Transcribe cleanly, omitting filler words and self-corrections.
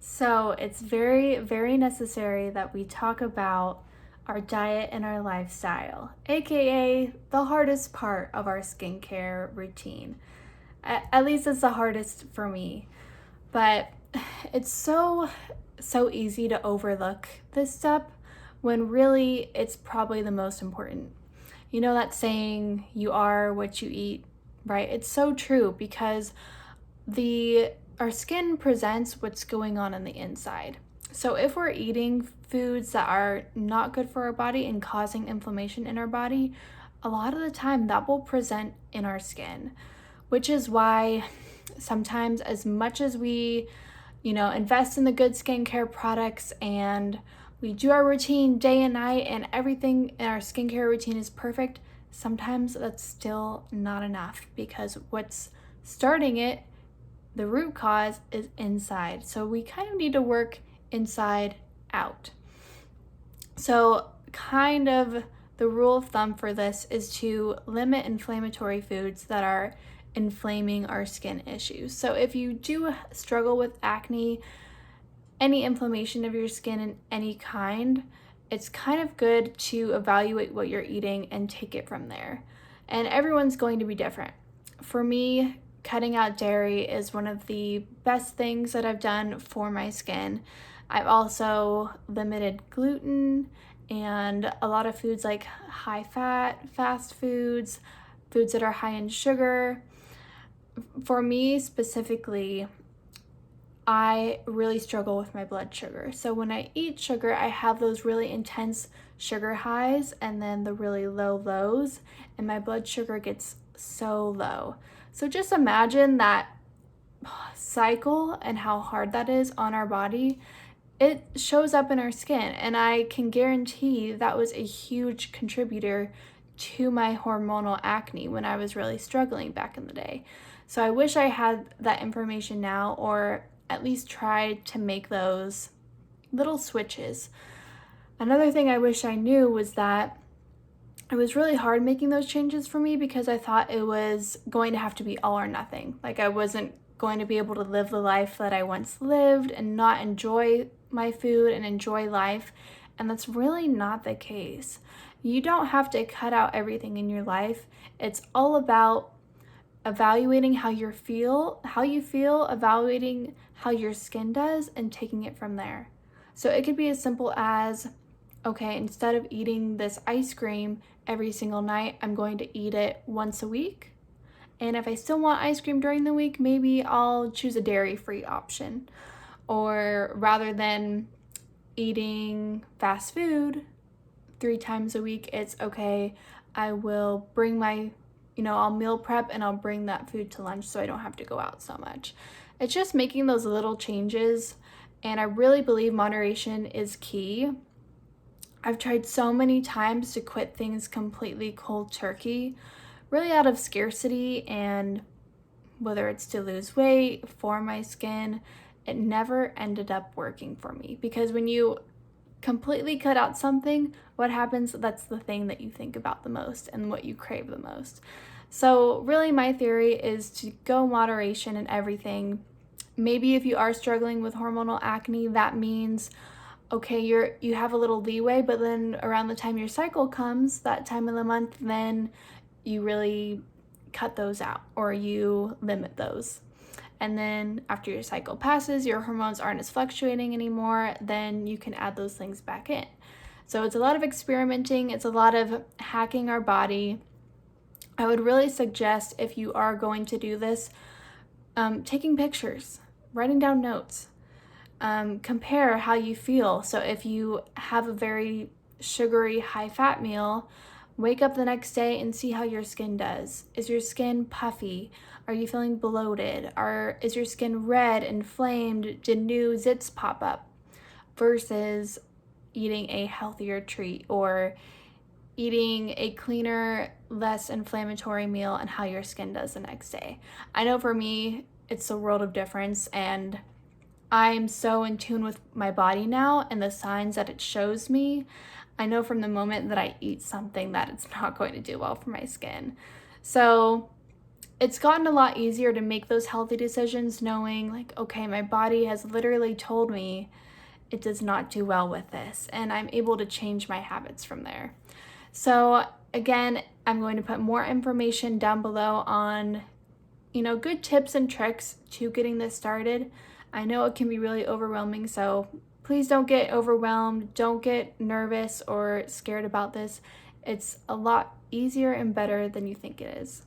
So it's very, very necessary that we talk about our diet and our lifestyle, aka the hardest part of our skincare routine. At least it's the hardest for me. But it's so easy to overlook this step when really it's probably the most important. You know that saying, you are what you eat, right? It's so true because the our skin presents what's going on the inside. So if we're eating foods that are not good for our body and causing inflammation in our body, a lot of the time that will present in our skin, which is why sometimes as much as we, invest in the good skincare products and we do our routine day and night and everything in our skincare routine is perfect, sometimes that's still not enough because what's starting it, the root cause, is inside. So we kind of need to work inside out. So, kind of the rule of thumb for this is to limit inflammatory foods that are inflaming our skin issues. So, if you do struggle with acne, any inflammation of your skin in any kind, it's kind of good to evaluate what you're eating and take it from there. And everyone's going to be different. For me, cutting out dairy is one of the best things that I've done for my skin. I've also limited gluten and a lot of foods like high fat, fast foods, foods that are high in sugar. For me specifically, I really struggle with my blood sugar. So when I eat sugar, I have those really intense sugar highs and then the really low lows, and my blood sugar gets so low. So just imagine that cycle and how hard that is on our body. It shows up in our skin, and I can guarantee that was a huge contributor to my hormonal acne when I was really struggling back in the day. So I wish I had that information now, or at least try to make those little switches. Another thing I wish I knew was that it was really hard making those changes for me because I thought it was going to have to be all or nothing. Like I wasn't going to be able to live the life that I once lived and not enjoy my food and enjoy life. And that's really not the case. You don't have to cut out everything in your life. It's all about evaluating how you feel, evaluating how your skin does, and taking it from there. So it could be as simple as, okay, instead of eating this ice cream every single night, I'm going to eat it once a week. And if I still want ice cream during the week, maybe I'll choose a dairy-free option. Or rather than eating fast food 3 times a week, it's okay, I will bring my, I'll meal prep and I'll bring that food to lunch so I don't have to go out so much. It's just making those little changes, and I really believe moderation is key. I've tried so many times to quit things completely cold turkey, really out of scarcity, and whether it's to lose weight, for my skin, it never ended up working for me. Because when you completely cut out something, what happens? That's the thing that you think about the most and what you crave the most. So really my theory is to go moderation in everything. Maybe if you are struggling with hormonal acne, that means okay, you have a little leeway, but then around the time your cycle comes, that time of the month, then you really cut those out or you limit those. And then after your cycle passes, your hormones aren't as fluctuating anymore, then you can add those things back in. So it's a lot of experimenting, it's a lot of hacking our body. I would really suggest, if you are going to do this, taking pictures, writing down notes. Compare how you feel. So if you have a very sugary, high-fat meal, wake up the next day and see how your skin does. Is your skin puffy? Are you feeling bloated? Is your skin red, inflamed? Did new zits pop up? Versus eating a healthier treat or eating a cleaner, less inflammatory meal, and how your skin does the next day. I know for me, it's a world of difference, and I'm so in tune with my body now and the signs that it shows me. I know from the moment that I eat something that it's not going to do well for my skin. So it's gotten a lot easier to make those healthy decisions knowing like, okay, my body has literally told me it does not do well with this, and I'm able to change my habits from there. So again, I'm going to put more information down below on, good tips and tricks to getting this started. I know it can be really overwhelming, so please don't get overwhelmed. Don't get nervous or scared about this. It's a lot easier and better than you think it is.